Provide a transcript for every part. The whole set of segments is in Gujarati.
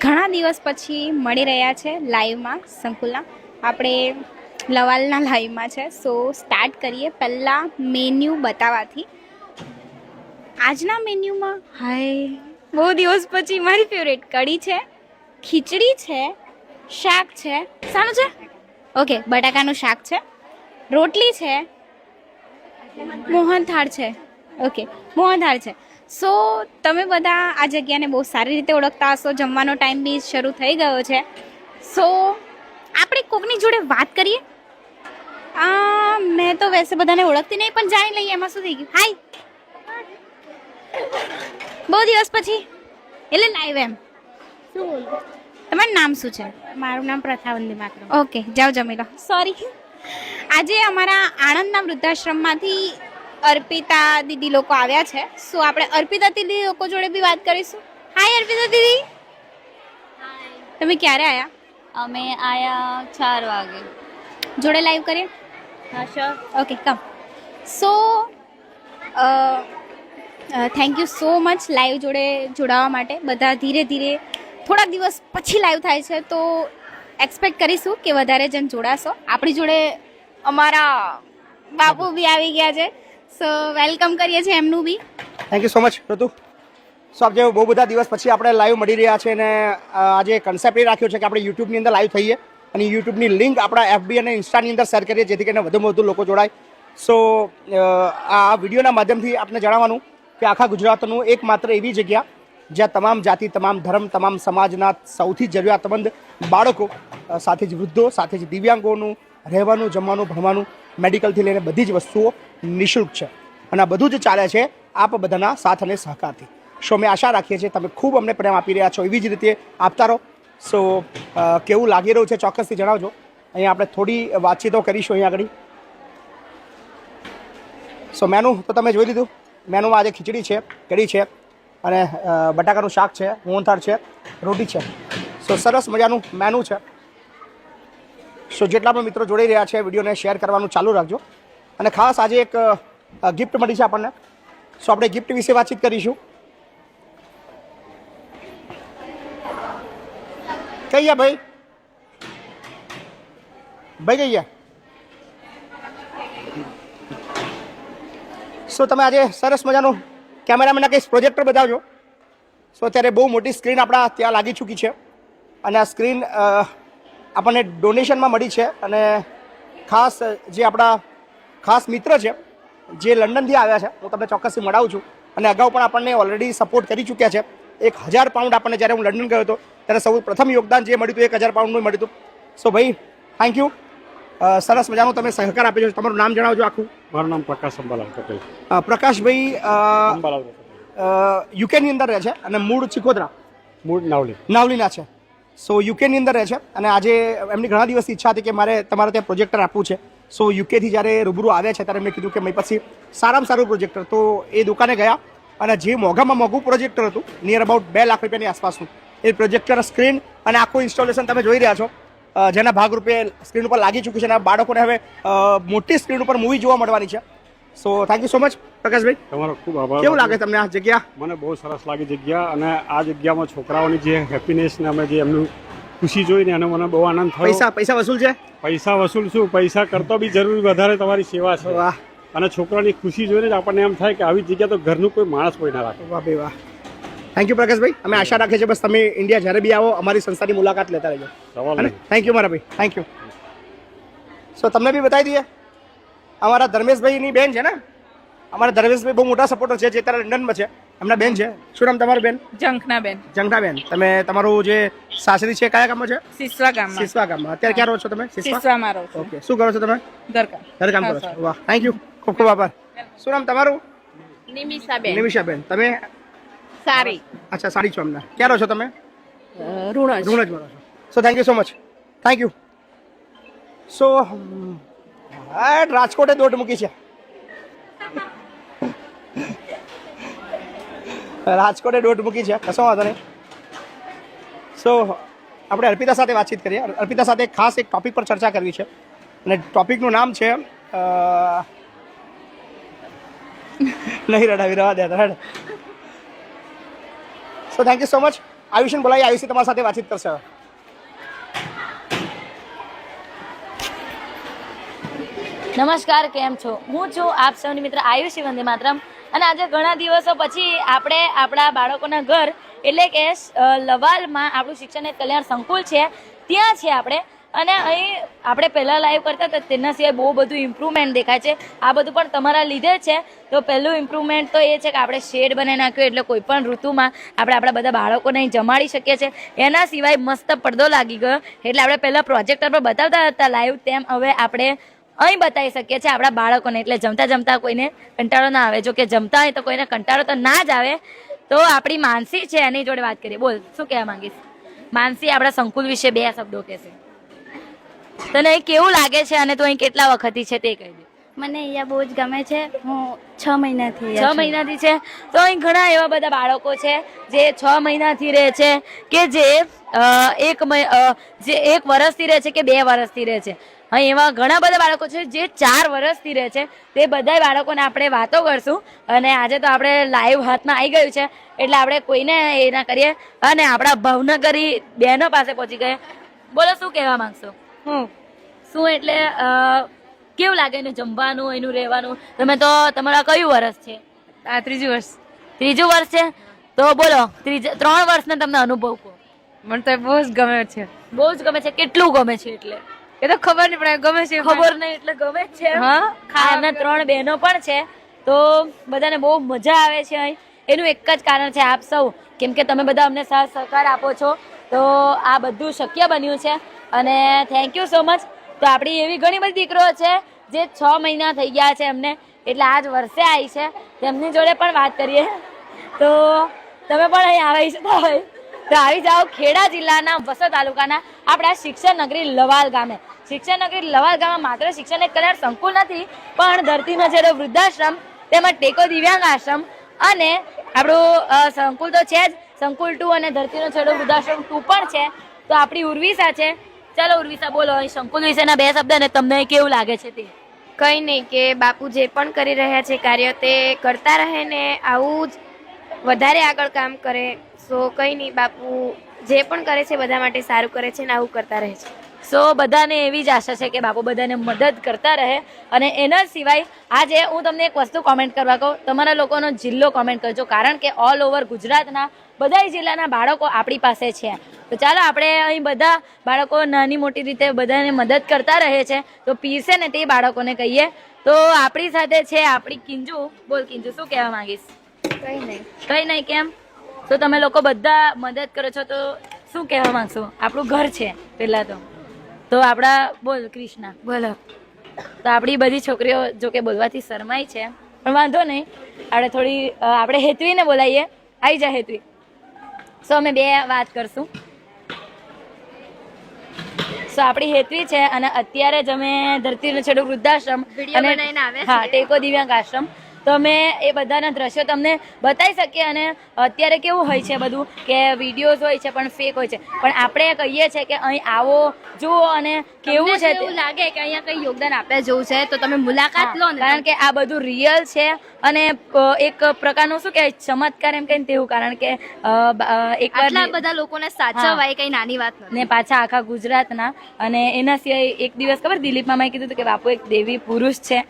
ઘણા દિવસ પછી મળી રહ્યા છે લાઈવમાં સંકુલના. આપણે લવાલના લાઈવમાં છે. સો સ્ટાર્ટ કરીએ પહેલાં મેન્યુ બતાવવાથી. આજના મેન્યુમાં બહુ દિવસ પછી મારી ફેવરેટ કઢી છે, ખીચડી છે, શાક છે. શાનું છે? ઓકે, બટાકાનું શાક છે, રોટલી છે, મોહનથાળ છે. ઓકે, મોહનથાળ છે. સો તમે બધા આ જગ્યાને બહુ સારી રીતે ઓળખતા હશો. જમવાનો ટાઈમ બી શરૂ થઈ ગયો છે. સો આપણે કોકની જોડે વાત કરીએ. મેં તો વૈસે બધાને ઓળખતી નહીં, પણ જાણી લઈએ એમાં શું થઈ ગયું. હાય, બહુ દિવસ પછી એટલે લાઈવ એમ. તમારું નામ શું છે? મારું નામ પ્રથાવંદી માત્ર. ઓકે, જાઓ જમી લો. સોરી. આજે અમારા આણંદના વૃદ્ધાશ્રમમાંથી અર્પિતા દીદી લોકો આવ્યા છે. સો આપણે અર્પિતા દીદી લોકો જોડે બી વાત કરીશું. હાય અર્પિતા દીદી, તમે ક્યારે આવ્યા? અમે આયા 4 વાગે. જોડે લાઈવ કરીએ? હા sure. Okay, come. So thank you so much live જોડે જોડાવા માટે. બધા ધીરે ધીરે થોડા દિવસ પછી લાઈવ થાય છે, તો એક્સપેક્ટ કરીશું કે વધારે જણ જોડાશો. આપણી જોડે અમારા બાપુ બી આવી ગયા છે. સો વેલકમ કરીએ છીએ એમનું બી. થેન્ક યુ સો મચ ઋતુ. સો આપ જે બહુ બધા દિવસ પછી આપણે લાઈવ મળી રહ્યા છે, અને આજે કન્સેપ્ટ એ રાખ્યો છે કે આપણે યુટ્યુબની અંદર લાઈવ થઈએ અને યુટ્યુબની લિંક આપણા એફબી અને ઇન્સ્ટાની અંદર શેર કરીએ, જેથી કરીને વધુમાં વધુ લોકો જોડાય. સો આ વિડીયોના માધ્યમથી આપણે જણાવવાનું કે આખા ગુજરાતનું એકમાત્ર એવી જગ્યા જ્યાં તમામ જાતિ, તમામ ધર્મ, તમામ સમાજના સૌથી જરૂરિયાતમંદ બાળકો, સાથે જ વૃદ્ધો, સાથે જ દિવ્યાંગોનું રહેવાનું, જમવાનું, ભણવાનું, મેડિકલથી લઈને બધી જ વસ્તુઓ નિઃશુલ્ક છે. અને આ બધું જ ચાલે છે આપ બધાના સાથ અને સહકારથી. સો અમે આશા રાખીએ છીએ તમે ખૂબ અમને પ્રેમ આપી રહ્યા છો, એવી જ રીતે આપતા રહો. સો કેવું લાગી રહ્યું છે ચોક્કસથી જણાવજો. અહીંયા આપણે થોડી વાતચીતો કરીશું અહીંયા આગળ. સો મેનુ તો તમે જોઈ લીધું. મેનુમાં આજે ખીચડી છે, કઢી છે, અને બટાકાનું શાક છે, મોહનથાળ છે, રોટી છે. સો સરસ મજાનું મેનુ છે. સો જેટલા પણ મિત્રો જોડાઈ રહ્યા છે વિડીયોને શેર કરવાનું ચાલુ રાખજો. અને ખાસ આજે એક ગિફ્ટ મળી છે આપણને. સો આપણે ગિફ્ટ વિશે વાતચીત કરીશું. કઈ ગયા ભાઈ? ભાઈ કઈ ગયા? સો તમે આજે સરસ મજાનું કેમેરામેનના કંઈ પ્રોજેક્ટર બતાવજો. સો અત્યારે બહુ મોટી સ્ક્રીન આપણા ત્યાં લાગી ચૂકી છે, અને આ સ્ક્રીન આપણને ડોનેશનમાં મળી છે. અને ખાસ જે આપણા ખાસ મિત્ર છે જે લંડનથી આવ્યા છે, હું તમને ચોક્કસથી મળાવું છું. અને અગાઉ પણ આપણને ઓલરેડી સપોર્ટ કરી ચૂક્યા છે. 1000 પાઉન્ડ આપણને જ્યારે હું લંડન ગયો હતો ત્યારે સૌ પ્રથમ યોગદાન જે મળ્યું હતું 1000 પાઉન્ડનું મળ્યું હતું. સો ભાઈ થેન્ક યુ. સરસ મજાનું તમે સહકાર આપ્યો છો. તમારું નામ જણાવજો આખું. મારું નામ પ્રકાશ અંબાલાલ પટેલ. પ્રકાશભાઈ યુકેની અંદર રહે છે અને મૂળ ચિકોદરા, મૂળ નાવલીના છે. સો યુકેની અંદર રહે છે, અને આજે એમની ઘણા દિવસની ઈચ્છા હતી કે મારે તમારે ત્યાં પ્રોજેક્ટર આપવું છે. સો યુકેથી જ્યારે રૂબરૂ આવ્યા છે ત્યારે એમને કીધું કે મારી પછી સારામાં સારું પ્રોજેક્ટર. તો એ દુકાને ગયા, અને જે મોંઘામાં મોંઘું પ્રોજેક્ટર હતું, નિયર અબાઉટ 2 લાખ રૂપિયાની આસપાસનું, એ પ્રોજેક્ટર સ્ક્રીન અને આખું ઇન્સ્ટોલેશન તમે જોઈ રહ્યા છો, જેના ભાગરૂપે સ્ક્રીન ઉપર લાગી ચૂકી છે. અને બાળકોને હવે મોટી સ્ક્રીન ઉપર મૂવી જોવા મળવાની છે. સો thank you so much Prakashbhai. તમારો ખૂબ આભાર. કેવું લાગે તમને આ જગ્યા? મને બહુ સરસ લાગી જગ્યા, અને આ જગ્યામાં છોકરાઓની જે હેપીનેસ ને અમે જે એમનું ખુશી જોઈને અને મને બહુ આનંદ થયો. પૈસા વસૂલ છે? પૈસા વસૂલ શું, પૈસા કરતો બી જરૂરી વધારે તમારી સેવા છે. વાહ. અને છોકરાની ખુશી જોઈને જ આપણને એમ થાય કે આવી જગ્યા તો ઘરનું કોઈ માણસ કોઈ ના રાખે. વાહ ભાઈ વાહ. Thank you Prakashbhai. અમે આશા રાખીએ છીએ બસ તમે ઇન્ડિયા જ્યારે બી આવો અમારી સંસ્થાની મુલાકાત લેતા રહેજો. થેન્ક યુ મારા ભાઈ, થેન્ક યુ. સો તમને બી બતાવી દઈએ, અમારા ધર્મેશભાઈની બેન છે ને, અમારા ધર્મેશભાઈ બહુ મોટા સપોર્ટર છે, જે અત્યારે લંડનમાં છે. એમના બેન છે. શું નામ તમારું બેન? જંખનાબેન. જંખનાબેન. તમે તમારું જે સાસરી છે કયા ગામમાં છે? સિસવા ગામમાં. સિસવા ગામમાં. અત્યારે ક્યાં રહો છો તમે? સિસવામાં રહું છું. ઓકે. શું કરો છો તમે? ઘરકામ કરો છો. વાહ, થેન્ક યુ, ખૂબ ખૂબ આભાર. શું નામ તમારું? નિમિષાબેન. નિમિષાબેન. તમે? સારી. અચ્છા, સાડી છો અમને. ક્યાં રહો છો તમે? ઋણજ. ઋણજમાં રહો છો. So thank you so much. Thank you. So રાજકોટે દોટ મૂકી છે. રાજકોટે દોટ મૂકી છે, કશો વાંધો નહીં. સો આપણે અર્પિતા સાથે વાતચીત કરીએ. અર્પિતા સાથે ખાસ એક ટોપિક પર ચર્ચા કરવી છે, અને ટોપિકનું નામ છે નહીં રડાવી, રવા દે. So thank you so much. આયુષને બોલાવી, આયુષી તમારી સાથે વાતચીત કરશે. નમસ્કાર, કેમ છો? હું છું આપ સૌની મિત્ર આયુષી વંદે માતરમ. અને આજે ઘણા દિવસો પછી આપણે આપણા બાળકોના ઘર એટલે કે લવાલમાં આપણું શિક્ષણ કલ્યાણ સંકુલ છે ત્યાં છે આપણે. અને અહીં આપણે પહેલાં લાઈવ કરતા હતા તેના સિવાય બહુ બધું ઇમ્પ્રુવમેન્ટ દેખાય છે. આ બધું પણ તમારા લીધે જ છે. તો પહેલું ઇમ્પ્રુવમેન્ટ તો એ છે કે આપણે શેડ બનાવી નાખ્યો એટલે કોઈ પણ ઋતુમાં આપણે આપણા બધા બાળકોને અહીં જમાડી શકીએ છીએ. એના સિવાય મસ્ત પડદો લાગી ગયો એટલે આપણે પહેલાં પ્રોજેક્ટર પર બતાવતા હતા લાઈવ, તેમ હવે આપણે અહીં બતાવી શકીએ છીએ આપણા બાળકોને. એટલે જમતા જમતા કોઈને કંટાળો ના આવે. જો કે જમતા હોય તો કોઈને કંટાળો તો ના જ આવે. તો આપણી માનસી છે એની જોડે વાત કરીએ. બોલ, શું કહેવા માંગીશ? માનસી આપણા સંકુલ વિશે 2 શબ્દો કહેશે. તને અહીં કેવું લાગે છે અને તું અહીં કેટલા વખતથી છે તે કહી દે. મને અહીંયા બહુ જ ગમે છે. હું 6 મહિનાથી 6 મહિનાથી છે. તો અહીં ઘણા એવા બધા બાળકો છે જે 6 મહિનાથી રહે છે, કે જે 1 વર્ષથી રહે છે કે 2 વર્ષથી રહે છે. અહીં એવા ઘણા બધા બાળકો છે જે 4 વર્ષથી રહે છે. તે બધા બાળકોને આપણે વાતો કરશું. અને આજે તો આપણે લાઈવ હાથમાં આવી ગયું છે એટલે આપણે કોઈને એ ના કરીએ અને આપણા ભાવનગરી બહેનો પાસે પહોંચી ગયા. બોલો, શું કહેવા માંગશો? શું એટલે કેવું લાગે એનું જમવાનું, એનું રહેવાનું? તમે તો તમારા કયું વર્ષ છે? આ 3જી વર્ષ. 3જું વર્ષ છે. તો બોલો, 3 વર્ષનો તમને અનુભવ કહો. મને તો બહુ જ ગમે છે. બહુ જ ગમે છે. કેટલું ગમે છે? એટલે એ તો ખબર નહીં પડે, ગમે છે. ખબર નહીં એટલે ગમે જ છે. હા, એમના 3 બહેનો પણ છે. તો બધાને બહુ મજા આવે છે અહીં. એનું એક જ કારણ છે આપ સૌ, કેમ કે તમે બધા અમને સાથ સહકાર આપો છો તો આ બધું શક્ય બન્યું છે. અને થેન્ક યુ સો મચ. તો આપણી એવી ઘણી બધી દીકરીઓ છે જે 6 મહિના થઈ ગયા છે એમને, એટલે આજ વર્ષે આવી છે. તેમની જોડે પણ વાત કરીએ. તો તમે પણ અહીં આવી શકતા હોય તો આવી જાઓ ખેડા જિલ્લાના વસઈ તાલુકાના આપણા શિક્ષણ નગરી લવાલ ગામે. શિક્ષણ નગરી લવાલ ગામમાં માત્ર શિક્ષણ કલ્યાણ સંકુલ નથી, પણ ધરતીનો છેડો વૃદ્ધાશ્રમ, તેમજ ટેકો દિવ્યાંગ આશ્રમ અને આપણું સંકુલ તો છે જ, સંકુલ 2 અને ધરતીનો છેડો વૃદ્ધાશ્રમ 2 પણ છે. તો આપણી ઉર્વિશા છે. ચાલો ઉર્વિશા, બોલો અહીં સંકુલ વિશેના 2 શબ્દ ને તમને કેવું લાગે છે તે. કંઈ નહીં, કે બાપુ જે પણ કરી રહ્યા છે કાર્ય તે કરતા રહે ને આવું જ વધારે આગળ કામ કરે. સો કંઈ નહીં, બાપુ જે પણ કરે છે બધા માટે સારું કરે છે ને આવું કરતા રહે છે. સો બધાને એવી જ આશા છે કે બાપુ બધાને મદદ કરતા રહે. અને એના સિવાય આજે હું તમને એક વસ્તુ કોમેન્ટ કરવા કહું, તમારા લોકોનો જિલ્લો કોમેન્ટ કરજો, કારણ કે ઓલ ઓવર ગુજરાતના બધા જિલ્લાના બાળકો આપણી પાસે છે. તો ચાલો આપણે અહીં બધા બાળકો નાની મોટી રીતે બધાને મદદ કરતા રહે છે. તો પીરસે ને તે બાળકોને કહીએ. તો આપણી સાથે છે આપણી કિંજુ. બોલ કિંજુ, શું કહેવા માંગીશ? કંઈ નહીં. કંઈ નહીં. કેમ? તો તમે લોકો બધા મદદ કરો છો તો શું કહેવા માંગશો? આપણું ઘર છે પહેલાં તો આપણા બોલ કૃષ્ણા. બોલો. તો આપણી બધી છોકરીઓ જો કે બોલવાથી શરમાય છે, પણ વાંધો નહીં, આપણે થોડી આપણે હેતવીને બોલાવીએ. આવી જા હેતવી. સો અમે 2 વાત કરશું. સો આપણી હેતવી છે અને અત્યારે જ અમે ધરતીનો છેડો વૃદ્ધાશ્રમ અને હા ટેકો દિવ્યાંગ આશ્રમ, તો અમે એ બધાના દ્રશ્યો તમને બતાવી શકીએ. અને અત્યારે કેવું હોય છે બધું કે વિડીયોઝ હોય છે પણ ફેક હોય છે, પણ આપણે કહીએ છીએ કે અહીં આવો, જુઓ અને કેવું છે. એવું લાગે કે અહીંયા કંઈ યોગદાન આપ્યા જેવું છે તો તમે મુલાકાત લો ને, કારણ કે આ બધું રિયલ છે અને એક પ્રકારનું શું કહેવાય ચમત્કાર એમ કહીને તેવું, કારણ કે આટલા બધા લોકોને સાચવવા એ કંઈ નાની વાત નથી ને પાછા આખા ગુજરાતના. અને એના સિવાય એક દિવસ ખબર દિલીપ મામાએ કીધું હતું કે બાપુ એક દેવી પુરુષ છે.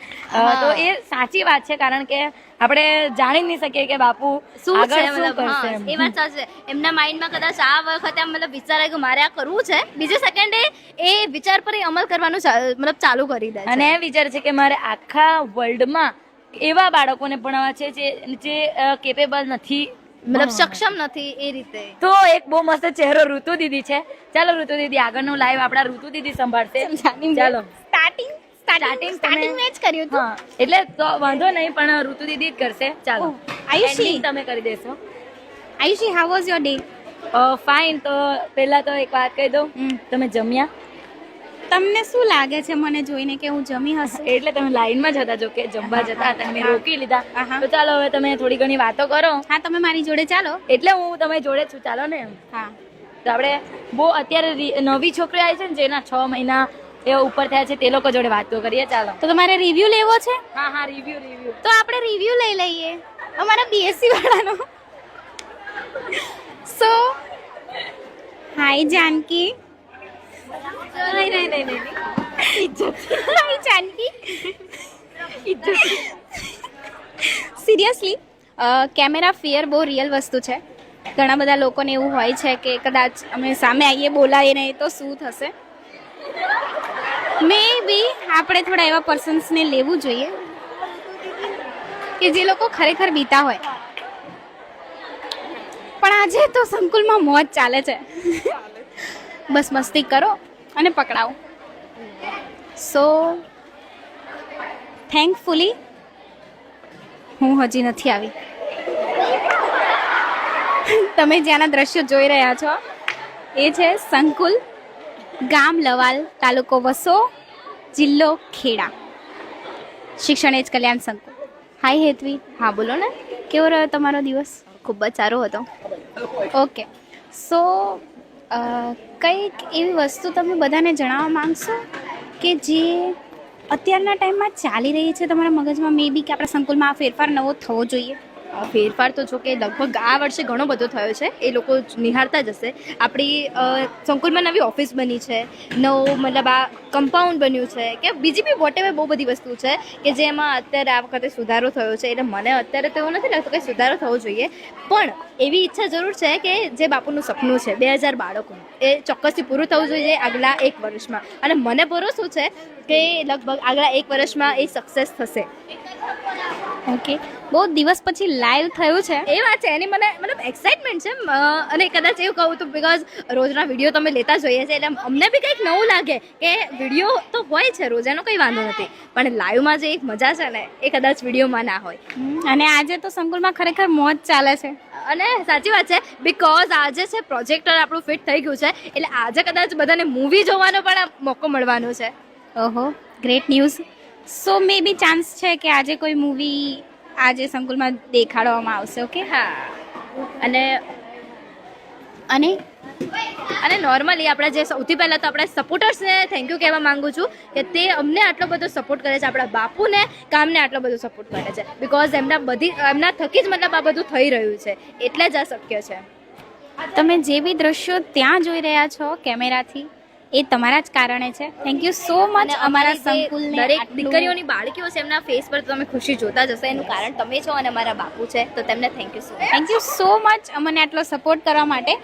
તો એ સાચી વાત છે, કારણ કે આપણે જાણી નહીં શકીએ કે બાપુ શું છે. કરશે. એ વાત સાચી છે. એમના માઇન્ડમાં કદાચ આ વખતે આમ મતલબ વિચાર આવ્યો કે મારે આ કરવું છે, બીજી સેકન્ડે એ વિચાર પર અમલ કરવાનું મતલબ ચાલુ કરી દે છે. અને એ વિચાર છે કે મારે આખા વર્લ્ડમાં એવા બાળકોને ભણાવવા છે જે કેપેબલ નથી, મતલબ સક્ષમ નથી એ રીતે. તો એક બહુ મસ્ત ચહેરો ઋતુ દીદી છે. ચાલો ઋતુ દીદી, આગળનું લાઈવ આપણા ઋતુ દીદી સંભાળશે. ચાલો સ્ટાર્ટિંગ મેં જ કર્યું હતું. હા, એટલે તો વાંધો નહીં, પણ ઋતુ દીદી જ કરશે. ચાલો આયુષી, Ending તમે કરી દેશો. Ayushi, how was your day? Fine. તો પહેલા તો એક વાત કહી દઉં, તમે જમ્યા? તમને શું લાગે છે મને જોઈને કે હું જમી હશે? એટલે તમે લાઈનમાં જ હતા, જો કે જમવા જતા હતા, મેં રોકી લીધા. તો ચાલો હવે તમે થોડી ઘણી વાતો કરો. હા, તમે મારી જોડે ચાલો. એટલે હું તમારી જોડે છું, ચાલો ને. હા, તો આપણે બહુ અત્યારે નવી છોકરી આવી છે ને જેના 6 મહિના એ ઉપર થયા છે તે લોકો જોડે વાતો કરીએ. ચાલો. તો તમારે રિવ્યુ લેવો છે? હા, રિવ્યુ. તો આપણે રિવ્યુ લઈ લઈએ અમારા બીએસસી વાળાનો. સો હાય જાનકી. હાય જાનકી. સિરિયસલી કેમેરા ફિયર બહુ રિયલ વસ્તુ છે. ઘણા બધા લોકોને એવું હોય છે કે કદાચ અમે સામે આવીએ બોલાવીએ નહીં તો શું થશે. મે બી આપણે થોડા એવા પર્સન્સને લેવું જોઈએ કે જે લોકો ખરેખર બીતા હોય. પણ આજે તો સંકુલમાં મોજ ચાલે છે. બસ મસ્તી કરો અને પકડાવો. સો થેન્કફુલી હું હજી નથી આવી. તમે જ્યાંના દ્રશ્યો જોઈ રહ્યા છો એ છે સંકુલ, ગામ લવાલ, તાલુકો વસો, જિલ્લો ખેડા, શિક્ષણ એજ કલ્યાણ સંકુલ. હાય હેતવી. હા બોલો ને. કેવો રહ્યો તમારો દિવસ? ખૂબ જ સારો હતો. ઓકે. સો કંઈક એવી વસ્તુ તમે બધાને જણાવવા માંગશો કે જે અત્યારના ટાઈમમાં ચાલી રહી છે તમારા મગજમાં, મે બી કે આપણા સંકુલમાં આ ફેરફાર નવો થવો જોઈએ? ફેરફાર તો જો કે લગભગ આ વર્ષે ઘણો બધો થયો છે, એ લોકો નિહાળતા જ હશે. આપણી સંકુલમાં નવી ઓફિસ બની છે, નવું મતલબ આ કમ્પાઉન્ડ બન્યું છે કે બીજી બી વોટેવર બહુ બધી વસ્તુ છે કે જેમાં અત્યારે આ વખતે સુધારો થયો છે. એટલે મને અત્યારે તો એવું નથી લાગતું કે સુધારો થવો જોઈએ, પણ એવી ઈચ્છા જરૂર છે કે જે બાપુનું સપનું છે 2000 બાળકોનું, એ ચોક્કસથી પૂરું થવું જોઈએ આગલા 1 વર્ષમાં. અને મને ભરોસો છે કે લગભગ આગલા 1 વર્ષમાં એ સક્સેસ થશે. ઓકે. બહુ દિવસ પછી લાઈવ થયું છે. એ વાત છે, એની મને મતલબ એક્સાઇટમેન્ટ છે. અને કદાચ એવું કહું તો બિકોઝ રોજના વિડીયો તમે લેતા જોઈએ છે એટલે અમને બી કંઈક નવું લાગે કે વિડીયો તો હોય છે રોજ, એનો કંઈ વાંધો નથી, પણ લાઈવમાં જે એક મજા છે ને એ કદાચ વિડીયોમાં ના હોય. અને આજે તો સંકુલમાં ખરેખર મોજ ચાલે છે. અને સાચી વાત છે, બિકોઝ આજે છે પ્રોજેક્ટર આપણું ફિટ થઈ ગયું છે, એટલે આજે કદાચ બધાને મૂવી જોવાનો પણ મોકો મળવાનો છે. ઓહો, ગ્રેટ ન્યૂઝ. સો મે બી ચાન્સ છે કે આજે કોઈ મૂવી આજે સંકુલમાં દેખાડવામાં આવશે. ઓકે. હા. અને અને અને નોર્મલી આપણા જે સૌથી પહેલાં તો આપણા સપોર્ટર્સને થેન્ક યુ કહેવા માંગુ છું કે તે અમને આટલો બધો સપોર્ટ કરે છે, આપણા બાપુને કામને આટલો બધો સપોર્ટ કરે છે, બિકોઝ એમના થકી જ મતલબ આ બધું થઈ રહ્યું છે, એટલે જ આ શક્ય છે. તમે જે બી દ્રશ્યો ત્યાં જોઈ રહ્યા છો કેમેરાથી એ તમારા જ કારણે છે. Thank you so much. અમારા સંકુલને દરેક આટલું- દીકરીઓની બાળકીઓ છે એમના ફેસ પર તમે ખુશી જોતા જ હશો, એનું કારણ તમે છો અને અમારા બાપુ છે, તો તેમને thank you so much. Thank you so much અમને આટલો સપોર્ટ કરવા માટે.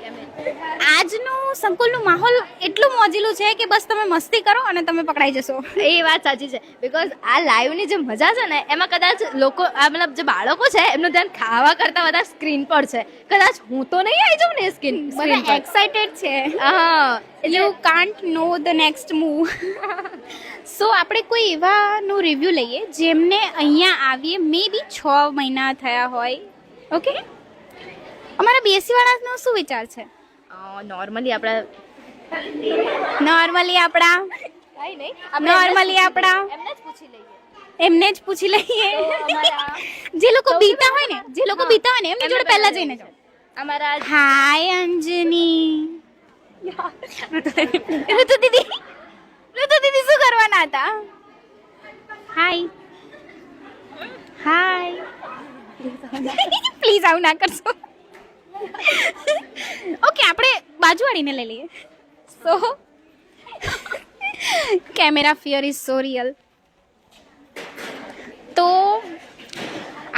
આજનું સંકુલનું માહોલ એટલું મોજીલું છે કે બસ તમે મસ્તી કરો અને તમે પકડાઈ જશો. એ વાત સાચી છે, બિકોઝ આ લાઈવની જે મજા છે ને એમાં કદાચ લોકો આ મતલબ જે બાળકો છે એમનું ધ્યાન ખાવા કરતાં વધારે સ્ક્રીન પર છે. કદાચ હું તો નહીં આવી જાઉં ને સ્ક્રીન બધા એક્સાઇટેડ છે. હા. You can't know the next move. So આપણે કોઈ એવાનું રિવ્યૂ લઈએ જેમને અહીંયા આવીએ મે બી 6 મહિના થયા હોય. ઓકે. અમારા બીએસસી વાળાનો શું વિચાર છે? નોર્મલી આપણા નોર્મલી આપણા એમને જ પૂછી લઈએ. જે લોકો બીતા હોય ને એમની જોડે પહેલા જઈને જાઓ. અમારા હાય અંજની. ઋતુ દીદી શું કરવાના હતા? હાય પ્લીઝ આવું ના કરશો. ઓકે, આપણે બાજુવાળીને લઈ લઈએ. So camera fear is so real. તો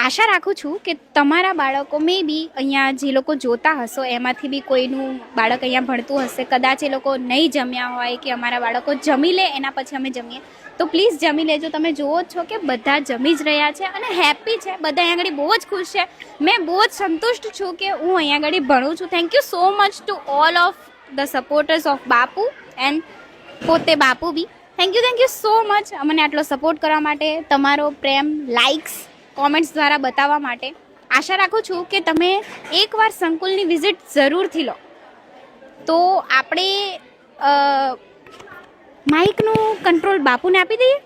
આશા રાખું છું કે તમારા બાળકો મે બી અહીંયા જે લોકો જોતા હશો એમાંથી બી કોઈનું બાળક અહીંયા ભણતું હશે, કદાચ એ લોકો નહીં જમ્યા હોય કે અમારા બાળકો જમી લે એના પછી અમે જમીએ, તો પ્લીઝ જમી લેજો. તમે જુઓ જ છો કે બધા જમી જ રહ્યા છે અને હેપી છે, બધા અહીંયા આગળ બહુ જ ખુશ છે. મેં બહુ જ સંતુષ્ટ છું કે હું અહીંયા આગળ ભણું છું. Thank you so much to all of the supporters of Bapu and પોતે બાપુ બી. થેન્ક યુ સો મચ અમને આટલો સપોર્ટ કરવા માટે, તમારો પ્રેમ લાઇક્સ કોમેન્ટ્સ દ્વારા બતાવવા માટે. આશા રાખું છું કે તમે એકવાર સંકુલની વિઝિટ જરૂરથી લો. તો આપણે માઇકનું કંટ્રોલ બાપુને આપી દઈએ.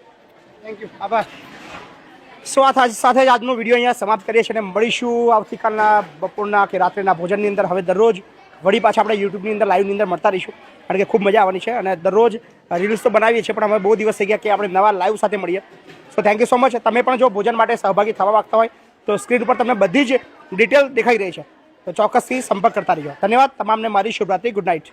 થેન્ક યુ, આભાર. સો આ સાથે જ આજનો વિડીયો અહીંયા સમાપ્ત કરીએ છીએ અને મળીશું આવતીકાલના બપોરના કે રાત્રેના ભોજનની અંદર. હવે દરરોજ વળી પાછા આપણે યુટ્યુબની અંદર લાઈવની અંદર મળતા રહીશું, કારણ કે ખૂબ મજા આવવાની છે. અને દરરોજ રીલ્સ તો બનાવીએ છીએ, પણ અમે બહુ દિવસ થઈ ગયા કે આપણે નવા લાઈવ સાથે મળીએ. સો થેન્ક યુ સો મચ. તમે પણ જો ભોજન માટે સહભાગી થવા માંગતા હોય તો સ્ક્રીન પર તમને બધી જ ડિટેલ દેખાઈ રહી છે, તો ચોક્કસથી સંપર્ક કરતા રહીજો. ધન્યવાદ તમામને. મારી શુભરાત્રી. Good night.